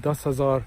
10,000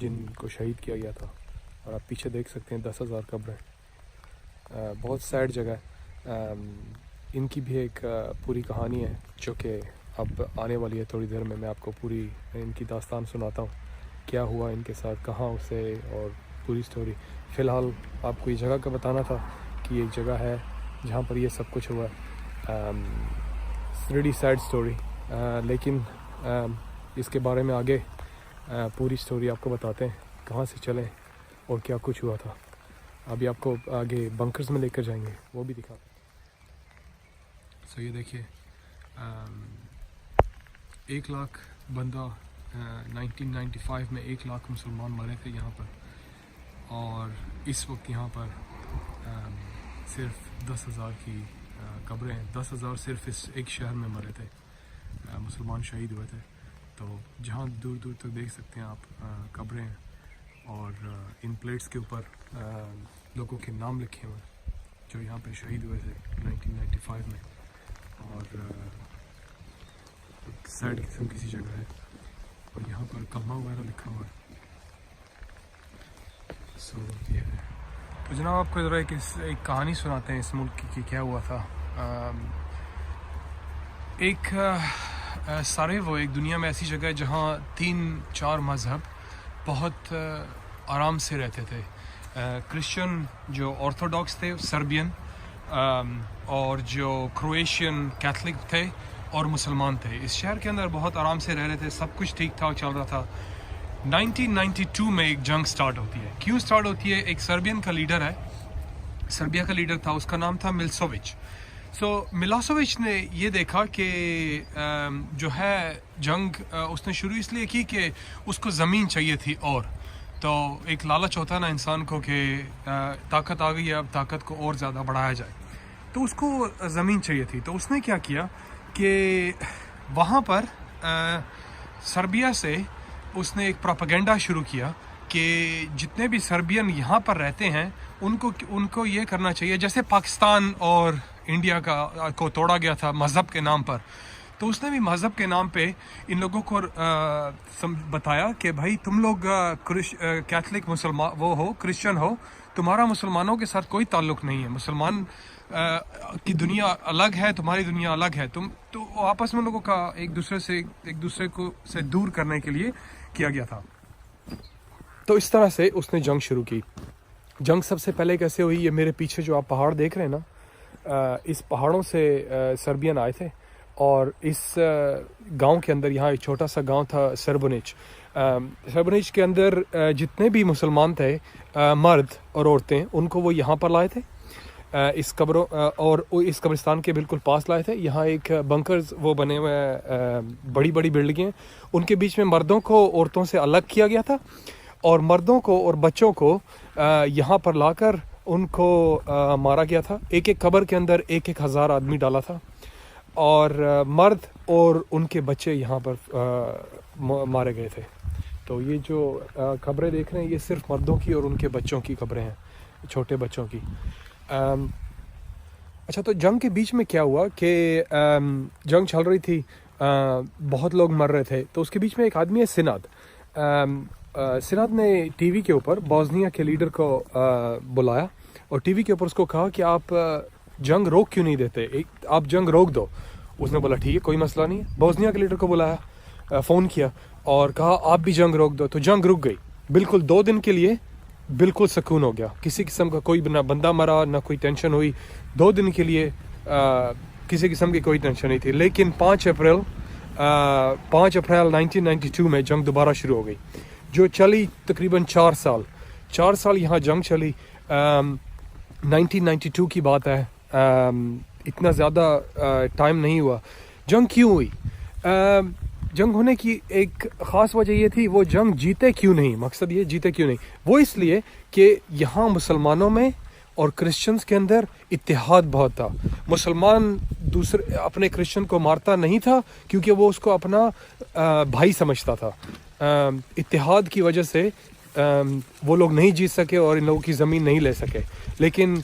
جن کو شہید کیا گیا تھا. اور آپ پیچھے دیکھ سکتے ہیں 10,000 قبریں. بہت سیڈ جگہ ہے. ان کی بھی ایک پوری کہانی ہے جو کہ اب آنے والی ہے تھوڑی دیر میں آپ کو پوری ان کی داستان سناتا ہوں، کیا ہوا ان کے ساتھ، کہاں اسے، اور پوری سٹوری. فی الحال آپ کو یہ جگہ کا بتانا تھا کہ ایک جگہ ہے جہاں پر یہ سب کچھ ہوا ہے. ریڈی سیڈ سٹوری، لیکن اس کے بارے میں آگے پوری سٹوری آپ کو بتاتے ہیں کہاں سے چلیں اور کیا کچھ ہوا تھا. ابھی آپ کو آگے بنکرز میں لے کر جائیں گے، وہ بھی دکھاتے ہیں. یہ دیکھیے 1,00,000 بندہ 1995 میں 1,00,000 مسلمان مرے تھے یہاں پر، اور اس وقت یہاں پر صرف 10,000 کی قبریں ہیں. 10,000 صرف اس ایک شہر میں مرے تھے، مسلمان شہید ہوئے تھے. تو جہاں دور دور تک دیکھ سکتے ہیں آپ قبریں ہیں، اور ان پلیٹس کے اوپر لوگوں کے نام لکھے ہوئے جو یہاں پہ شہید ہوئے تھے 1995 میں. اور ایک سیڈ قسم کی سی جگہ ہے، اور یہاں پر کلمہ وغیرہ لکھا ہوا ہے. یہ ہے. تو جناب آپ کو ذرا ایک کہانی سناتے ہیں اس ملک کی کیا ہوا تھا. ایک سارایوو ایک دنیا میں ایسی جگہ ہے جہاں 3-4 مذہب بہت آرام سے رہتے تھے. کرسچن جو آرتھوڈاکس تھے، سربین، اور جو کرویشین کیتھولک تھے، اور مسلمان تھے. اس شہر کے اندر بہت آرام سے رہ رہے تھے، سب کچھ ٹھیک ٹھاک چل رہا تھا. 1992 میں ایک جنگ سٹارٹ ہوتی ہے. کیوں سٹارٹ ہوتی ہے؟ ایک سربین کا لیڈر ہے، سربیا کا لیڈر تھا، اس کا نام تھا ملوسیوچ. ملوسیوچ نے یہ دیکھا کہ جو ہے جنگ اس نے شروع اس لیے کی کہ اس کو زمین چاہیے تھی. اور تو ایک لالچ ہوتا ہے نا انسان کو کہ طاقت آ گئی ہے، اب طاقت کو اور زیادہ بڑھایا جائے. تو اس کو زمین چاہیے تھی. تو اس نے کیا کیا کہ وہاں پر سربیا سے اس نے ایک پروپیگنڈا شروع کیا کہ جتنے بھی سربین یہاں پر رہتے ہیں ان کو یہ کرنا چاہیے، جیسے پاکستان اور انڈیا کو توڑا گیا تھا مذہب کے نام پر. تو اس نے بھی مذہب کے نام پہ ان لوگوں کو بتایا کہ بھائی تم لوگ کیتھولک مسلمان وہ ہو، کرسچن ہو، تمہارا مسلمانوں کے ساتھ کوئی تعلق نہیں ہے. مسلمان کی دنیا الگ ہے، تمہاری دنیا الگ ہے. تو آپس میں لوگوں کا ایک دوسرے کو سے دور کرنے کے لیے کیا گیا تھا. تو اس طرح سے اس نے جنگ شروع کی. جنگ سب سے پہلے کیسے ہوئی؟ یہ میرے پیچھے جو آپ پہاڑ دیکھ رہے ہیں نا، اس پہاڑوں سے سربین آئے تھے، اور اس گاؤں کے اندر، یہاں ایک چھوٹا سا گاؤں تھا سربونیچ. سربونیچ کے اندر جتنے بھی مسلمان تھے، مرد اور عورتیں، ان کو وہ یہاں پر لائے تھے اس قبروں، اور اس قبرستان کے بالکل پاس لائے تھے. یہاں ایک بنکرز وہ بنے ہوئے بڑی بڑی بلڈنگیں، ان کے بیچ میں مردوں کو عورتوں سے الگ کیا گیا تھا، اور مردوں کو اور بچوں کو یہاں پر لا کر ان کو مارا گیا تھا. ایک ایک قبر کے اندر 1,000 آدمی ڈالا تھا، اور مرد اور ان کے بچے یہاں پر مارے گئے تھے. تو یہ جو قبریں دیکھ رہے ہیں، یہ صرف مردوں کی اور ان کے بچوں کی قبریں ہیں، چھوٹے بچوں کی. اچھا، تو جنگ کے بیچ میں کیا ہوا کہ جنگ چل رہی تھی، بہت لوگ مر رہے تھے. تو اس کے بیچ میں ایک آدمی ہے سناد. سناد نے ٹی وی کے اوپر بوسنیا کے لیڈر کو بلایا، اور ٹی وی کے اوپر اس کو کہا کہ آپ جنگ روک کیوں نہیں دیتے، آپ جنگ روک دو. اس نے بولا ٹھیک ہے، کوئی مسئلہ نہیں. بوسنیا کے لیڈر کو بلایا، فون کیا اور کہا آپ بھی جنگ روک دو. تو جنگ رک گئی بالکل. 2 دن کے لیے بالکل سکون ہو گیا، کسی قسم کا کوئی نہ بندہ مرا، نہ کوئی ٹینشن ہوئی. 2 دن کے لیے کسی قسم کی کوئی ٹینشن نہیں تھی. لیکن 5 اپریل 1992 میں جنگ دوبارہ شروع ہو گئی، جو چلی تقریباً 4 سال. 4 سال یہاں جنگ چلی. 1992 کی بات ہے، اتنا زیادہ ٹائم نہیں ہوا. جنگ کیوں ہوئی؟ جنگ ہونے کی ایک خاص وجہ یہ تھی، وہ جنگ جیتے کیوں نہیں. مقصد یہ جیتے کیوں نہیں، وہ اس لیے کہ یہاں مسلمانوں میں اور کرسچنز کے اندر اتحاد بہت تھا. مسلمان دوسرے اپنے کرسچن کو مارتا نہیں تھا کیونکہ وہ اس کو اپنا بھائی سمجھتا تھا. اتحاد کی وجہ سے وہ لوگ نہیں جیت سکے اور ان لوگوں کی زمین نہیں لے سکے. لیکن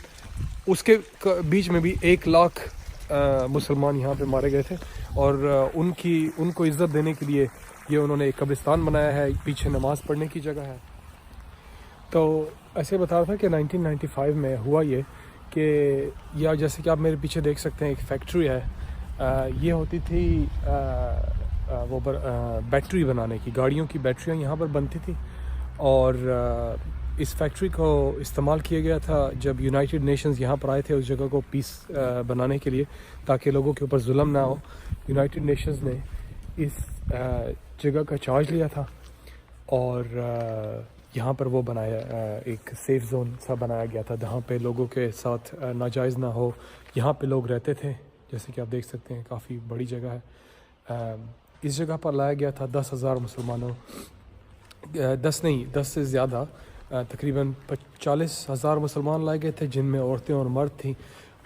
اس کے بیچ میں بھی 1,00,000 مسلمان یہاں پہ مارے گئے تھے، اور ان کو عزت دینے کے لیے یہ انہوں نے ایک قبرستان بنایا ہے, پیچھے نماز پڑھنے کی جگہ ہے. تو ایسے بتا رہا تھا کہ 1995 میں ہوا یہ کہ یا جیسے کہ آپ میرے پیچھے دیکھ سکتے ہیں ایک فیکٹری ہے, یہ ہوتی تھی وہ بیٹری بنانے کی, گاڑیوں کی بیٹریاں یہاں پر بنتی تھی. اور اس فیکٹری کو استعمال کیا گیا تھا جب یونائٹڈ نیشنز یہاں پر آئے تھے اس جگہ کو پیس بنانے کے لیے, تاکہ لوگوں کے اوپر ظلم نہ ہو. یونائٹڈ نیشنز نے اس جگہ کا چارج لیا تھا اور یہاں پر وہ بنایا, ایک سیف زون سا بنایا گیا تھا جہاں پہ لوگوں کے ساتھ ناجائز نہ ہو. یہاں پہ لوگ رہتے تھے, جیسے کہ آپ دیکھ سکتے ہیں کافی بڑی جگہ ہے. اس جگہ پر لایا گیا تھا 10,000 مسلمانوں, 10 سے زیادہ, تقریباً 40,000 مسلمان لائے گئے تھے, جن میں عورتیں اور مرد تھیں.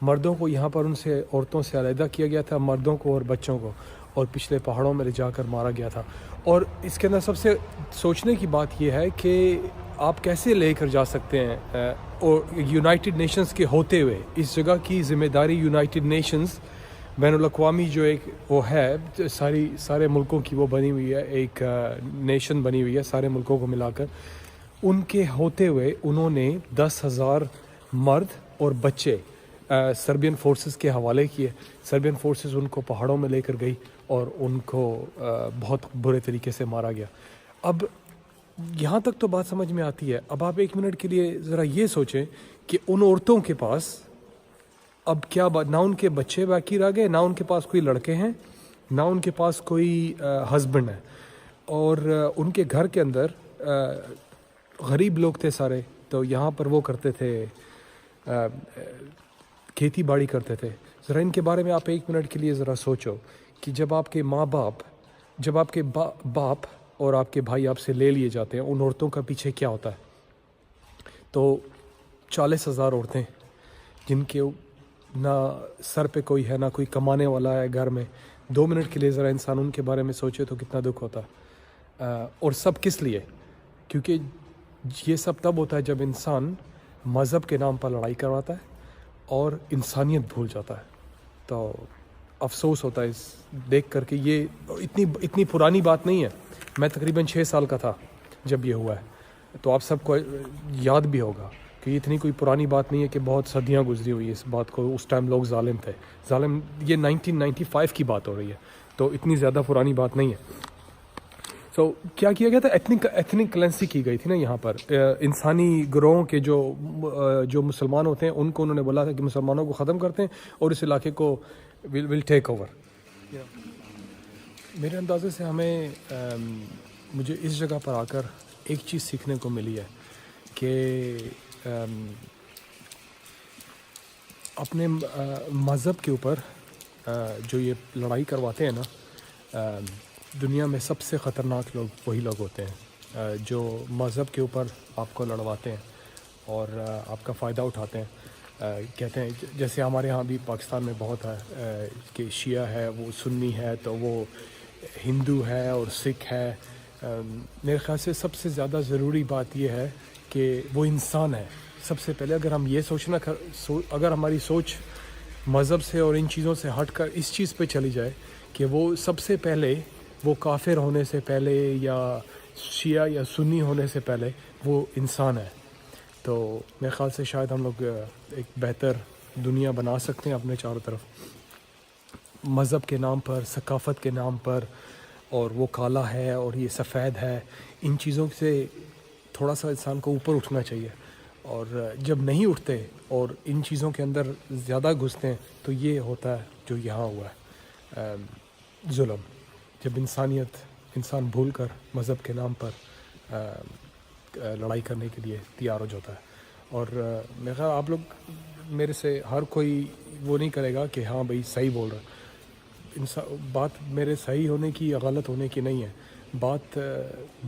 مردوں کو یہاں پر ان سے عورتوں سے علیحدہ کیا گیا تھا, مردوں کو اور بچوں کو, اور پچھلے پہاڑوں میں لے جا کر مارا گیا تھا. اور اس کے اندر سب سے سوچنے کی بات یہ ہے کہ آپ کیسے لے کر جا سکتے ہیں, اور یونائٹڈ نیشنز کے ہوتے ہوئے اس جگہ کی ذمہ داری یونائٹڈ نیشنز بین الاقوامی جو ایک وہ ہے, سارے ملکوں کی وہ بنی ہوئی ہے, ایک نیشن بنی ہوئی ہے سارے ملکوں کو ملا کر. ان کے ہوتے ہوئے انہوں نے 10,000 مرد اور بچے سربین فورسز کے حوالے کیے. سربین فورسز ان کو پہاڑوں میں لے کر گئی اور ان کو بہت برے طریقے سے مارا گیا. اب یہاں تک تو بات سمجھ میں آتی ہے. اب آپ ایک منٹ کے لیے ذرا یہ سوچیں کہ ان عورتوں کے پاس اب کیا بات, نہ ان کے بچے باقی رہ گئے, نہ ان کے پاس کوئی لڑکے ہیں, نہ ان کے پاس کوئی ہسبینڈ ہے, اور ان کے گھر کے اندر غریب لوگ تھے سارے. تو یہاں پر وہ کرتے تھے, کھیتی باڑی کرتے تھے. ذرا ان کے بارے میں آپ ایک منٹ کے لیے ذرا سوچو کہ جب آپ کے ماں باپ, جب آپ کے باپ اور آپ کے بھائی آپ سے لے لیے جاتے ہیں, ان عورتوں کا پیچھے کیا ہوتا ہے. تو 40,000 عورتیں جن کے نہ سر پہ کوئی ہے, نہ کوئی کمانے والا ہے گھر میں. 2 منٹ کے لیے ذرا انسان ان کے بارے میں سوچے تو کتنا دکھ ہوتا ہے. اور سب کس لیے؟ کیونکہ یہ سب تب ہوتا ہے جب انسان مذہب کے نام پر لڑائی کرواتا ہے اور انسانیت بھول جاتا ہے. تو افسوس ہوتا ہے اس دیکھ کر کہ یہ اتنی پرانی بات نہیں ہے. میں تقریباً 6 سال کا تھا جب یہ ہوا ہے, تو آپ سب کو یاد بھی ہوگا کہ یہ اتنی کوئی پرانی بات نہیں ہے کہ بہت صدیاں گزری ہوئی اس بات کو. اس ٹائم لوگ ظالم تھے, ظالم. یہ 1995 کی بات ہو رہی ہے, تو اتنی زیادہ پرانی بات نہیں ہے. کیا کیا گیا تھا, ایتھنک کلینسی کی گئی تھی نا یہاں پر. انسانی گروہوں کے جو مسلمان ہوتے ہیں ان کو انہوں نے بولا تھا کہ مسلمانوں کو ختم کرتے ہیں اور اس علاقے کو ول ٹیک اوور. میرے اندازے سے مجھے اس جگہ پر آ کر ایک چیز سیکھنے کو ملی ہے کہ اپنے مذہب کے اوپر جو یہ لڑائی کرواتے ہیں نا, دنیا میں سب سے خطرناک لوگ وہی لوگ ہوتے ہیں جو مذہب کے اوپر آپ کو لڑواتے ہیں اور آپ کا فائدہ اٹھاتے ہیں. کہتے ہیں جیسے ہمارے ہاں بھی پاکستان میں بہت ہے کہ شیعہ ہے وہ سنی ہے, تو وہ ہندو ہے اور سکھ ہے. میرے خیال سے سب سے زیادہ ضروری بات یہ ہے کہ وہ انسان ہے. سب سے پہلے اگر ہم یہ اگر ہماری سوچ مذہب سے اور ان چیزوں سے ہٹ کر اس چیز پہ چلی جائے کہ وہ سب سے پہلے, وہ کافر ہونے سے پہلے یا شیعہ یا سنی ہونے سے پہلے وہ انسان ہے, تو میرے خیال سے شاید ہم لوگ ایک بہتر دنیا بنا سکتے ہیں اپنے چاروں طرف. مذہب کے نام پر, ثقافت کے نام پر, اور وہ کالا ہے اور یہ سفید ہے, ان چیزوں سے تھوڑا سا انسان کو اوپر اٹھنا چاہیے. اور جب نہیں اٹھتے اور ان چیزوں کے اندر زیادہ گھستے ہیں تو یہ ہوتا ہے جو یہاں ہوا ہے, ظلم. جب انسان بھول کر مذہب کے نام پر لڑائی کرنے کے لیے تیار ہو جاتا ہے. اور میرا خیال آپ لوگ میرے سے ہر کوئی وہ نہیں کرے گا کہ ہاں بھائی صحیح بول رہا. بات میرے صحیح ہونے کی یا غلط ہونے کی نہیں ہے, بات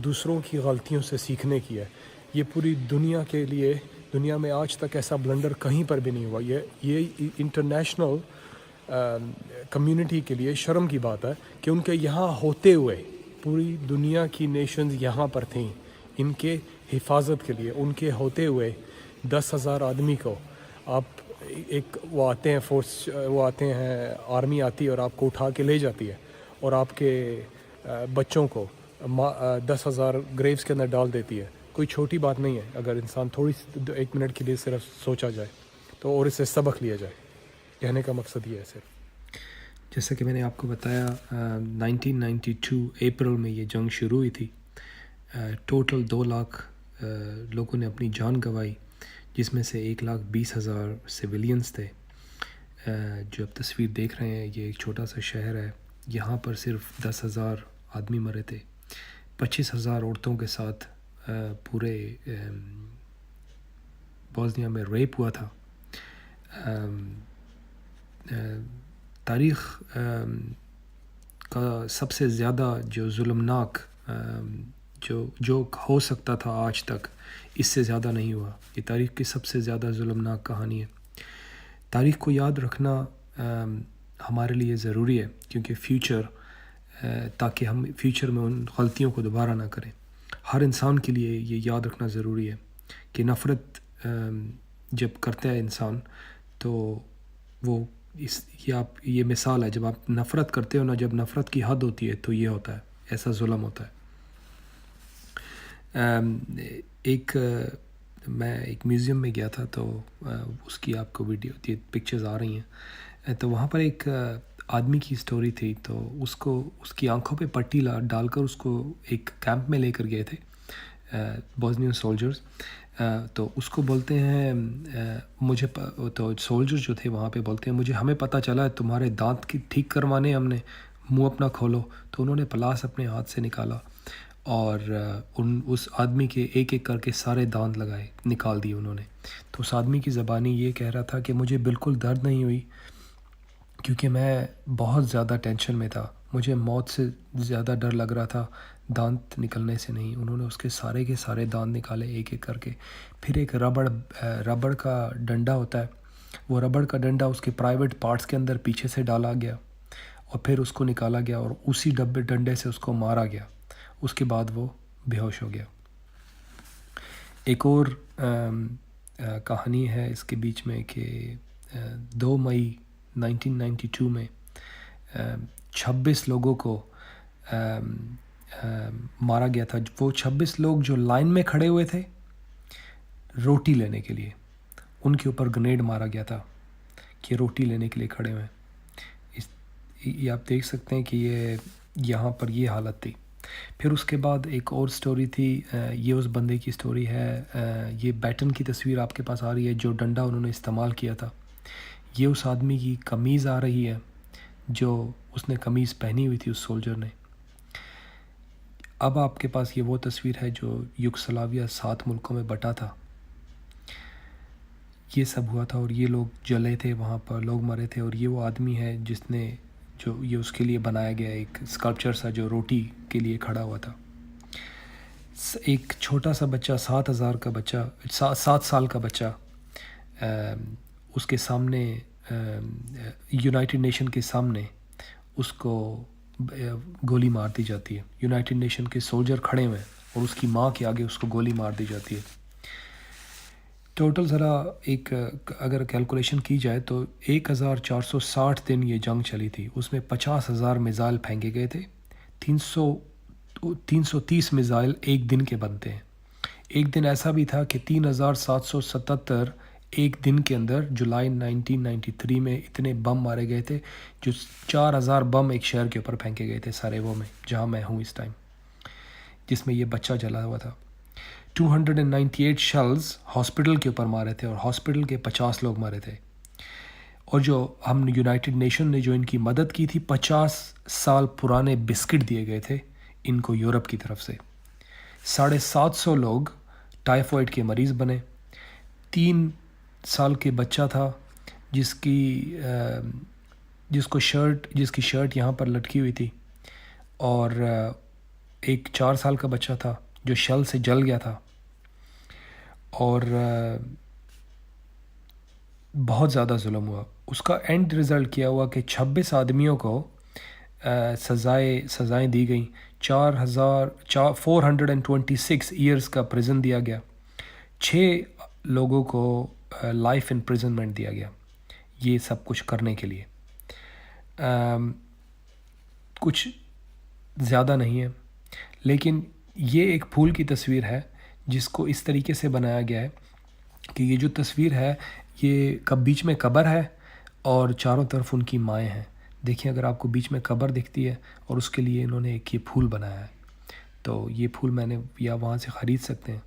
دوسروں کی غلطیوں سے سیکھنے کی ہے. یہ پوری دنیا کے لیے, دنیا میں آج تک ایسا بلنڈر کہیں پر بھی نہیں ہوا. یہ انٹرنیشنل کمیونٹی کے لیے شرم کی بات ہے کہ ان کے یہاں ہوتے ہوئے پوری دنیا کی نیشنز یہاں پر تھیں ان کے حفاظت کے لیے. ان کے ہوتے ہوئے 10,000 آدمی کو آپ وہ آتے ہیں فورس, وہ آتے ہیں آرمی آتی ہے اور آپ کو اٹھا کے لے جاتی ہے, اور آپ کے بچوں کو 10,000 گریوز کے اندر ڈال دیتی ہے. کوئی چھوٹی بات نہیں ہے اگر انسان تھوڑی 1 منٹ کے لیے صرف سوچا جائے تو اور اس سے سبق لیا جائے. کہنے کا مقصد یہ ہے صرف. جیسا کہ میں نے آپ کو بتایا 1992 اپریل میں یہ جنگ شروع ہوئی تھی. ٹوٹل 2 لاکھ لوگوں نے اپنی جان گنوائی، جس میں سے 1,20,000 سویلینز تھے. جو اب تصویر دیکھ رہے ہیں یہ ایک چھوٹا سا شہر ہے، یہاں پر صرف 10,000 آدمی مرے تھے. 25,000 عورتوں کے ساتھ پورے بوسنیا میں ریپ ہوا تھا. تاریخ کا سب سے زیادہ جو ظلمناک جو ہو سکتا تھا آج تک، اس سے زیادہ نہیں ہوا. یہ تاریخ کی سب سے زیادہ ظلمناک کہانی ہے. تاریخ کو یاد رکھنا ہمارے لیے ضروری ہے، کیونکہ تاکہ ہم فیوچر میں ان غلطیوں کو دوبارہ نہ کریں. ہر انسان کے لیے یہ یاد رکھنا ضروری ہے کہ نفرت جب کرتا ہے انسان تو وہ یہ مثال ہے. جب آپ نفرت کرتے ہو نا، جب نفرت کی حد ہوتی ہے تو یہ ہوتا ہے، ایسا ظلم ہوتا ہے. میں ایک میوزیم میں گیا تھا تو اس کی آپ کو ویڈیو پکچرز آ رہی ہیں. تو وہاں پر ایک آدمی کی سٹوری تھی. تو اس کی آنکھوں پہ پٹی ڈال کر اس کو ایک کیمپ میں لے کر گئے تھے بوسنین سولجرز. تو اس کو بولتے ہیں تو سولجر جو تھے وہاں پہ بولتے ہیں ہمیں پتہ چلا ہے تمہارے دانت کی ٹھیک کروانے، ہم نے منہ اپنا کھولو. تو انہوں نے پلاس اپنے ہاتھ سے نکالا اور اس آدمی کے ایک ایک کر کے سارے دانت نکال دیے انہوں نے. تو اس آدمی کی زبانی یہ کہہ رہا تھا کہ مجھے بالکل درد نہیں ہوئی کیونکہ میں بہت زیادہ ٹینشن میں تھا، مجھے موت سے زیادہ ڈر لگ رہا تھا، دانت نکلنے سے نہیں. انہوں نے اس کے سارے دانت نکالے ایک ایک کر کے. پھر ایک ربڑ کا ڈنڈا ہوتا ہے، وہ ربڑ کا ڈنڈا اس کے پرائیویٹ پارٹس کے اندر پیچھے سے ڈالا گیا اور پھر اس کو نکالا گیا اور اسی ڈنڈے سے اس کو مارا گیا. اس کے بعد وہ بے ہوش ہو گیا. ایک اور کہانی ہے اس کے بیچ میں کہ 2 مئی 1992 میں 26 لوگوں کو مارا گیا تھا. وہ 26 لوگ جو لائن میں کھڑے ہوئے تھے روٹی لینے کے لیے، ان کے اوپر گرینیڈ مارا گیا تھا کہ روٹی لینے کے لیے کھڑے ہوئے. یہ آپ دیکھ سکتے ہیں کہ یہاں پر یہ حالت تھی. پھر اس کے بعد ایک اور سٹوری تھی. یہ اس بندے کی سٹوری ہے. یہ بیٹن کی تصویر آپ کے پاس آ رہی ہے، جو ڈنڈا انہوں نے استعمال کیا تھا. یہ اس آدمی کی قمیض آ رہی ہے جو اس نے قمیض پہنی ہوئی تھی اس سولجر نے. اب آپ کے پاس یہ وہ تصویر ہے جو یوگسلاویہ 7 ملکوں میں بٹا تھا. یہ سب ہوا تھا اور یہ لوگ جلے تھے، وہاں پر لوگ مرے تھے. اور یہ وہ آدمی ہے جس نے یہ اس کے لیے بنایا گیا ایک اسکلپچر سا جو روٹی کے لیے کھڑا ہوا تھا. ایک چھوٹا سا بچہ 7 سال کا بچہ اس کے سامنے یونائٹڈ نیشن کے سامنے اس کو گولی مار دی جاتی ہے. یونائٹڈ نیشن کے سولجر کھڑے ہوئے ہیں اور اس کی ماں کے آگے اس کو گولی مار دی جاتی ہے. ٹوٹل ذرا اگر کیلکولیشن کی جائے تو 1460 دن یہ جنگ چلی تھی. اس میں 50,000 میزائل پھینکے گئے تھے. 330 میزائل ایک دن کے بنتے ہیں. ایک دن ایسا بھی تھا کہ 3,777 ایک دن کے اندر جولائی 1993 میں اتنے بم مارے گئے تھے، جو 4,000 بم ایک شہر کے اوپر پھینکے گئے تھے ساریوو میں، جہاں میں ہوں اس ٹائم، جس میں یہ بچہ جلا ہوا تھا. 298 شلز ہاسپٹل کے اوپر مارے تھے اور ہاسپٹل کے 50 لوگ مارے تھے. اور جو ہم یونائٹڈ نیشن نے جو ان کی مدد کی تھی، 50 سال پرانے بسکٹ دیے گئے تھے ان کو یورپ کی طرف سے. 750 لوگ ٹائیفائڈ کے مریض بنے. 3 سال کے بچہ تھا جس کی شرٹ یہاں پر لٹکی ہوئی تھی، اور ایک 4 سال کا بچہ تھا جو شل سے جل گیا تھا. اور بہت زیادہ ظلم ہوا. اس کا اینڈ رزلٹ کیا ہوا کہ 26 آدمیوں کو سزائیں دی گئیں. 426 ایئرز کا پریزن دیا گیا. 6 لوگوں کو لائف امپریزنمنٹ دیا گیا یہ سب کچھ کرنے کے لیے. کچھ زیادہ نہیں ہے، لیکن یہ ایک پھول کی تصویر ہے جس کو اس طریقے سے بنایا گیا ہے کہ یہ جو تصویر ہے یہ بیچ میں قبر ہے اور چاروں طرف ان کی مائیں ہیں. دیکھیں اگر آپ کو بیچ میں قبر دکھتی ہے اور اس کے لیے انہوں نے ایک یہ پھول بنایا ہے. تو یہ پھول میں نے یا وہاں سے خرید سکتے ہیں.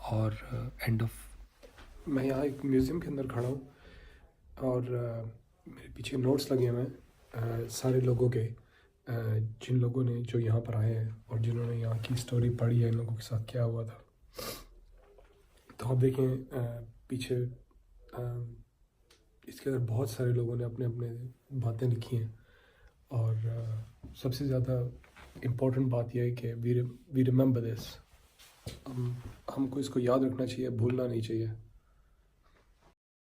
اور اینڈ آف میں یہاں ایک میوزیم کے اندر کھڑا ہوں اور میرے پیچھے نوٹس لگے ہوئے ہیں سارے لوگوں کے، جن لوگوں نے جو یہاں پر آئے ہیں اور جنہوں نے یہاں کی اسٹوری پڑھی ہے ان لوگوں کے ساتھ کیا ہوا تھا. تو آپ دیکھیں پیچھے اس کے اندر بہت سارے لوگوں نے اپنے اپنے باتیں لکھی ہیں. اور سب سے زیادہ امپورٹنٹ بات یہ ہے کہ وی ریممبر دس. ہم کو اس کو یاد رکھنا چاہیے، بھولنا نہیں چاہیے.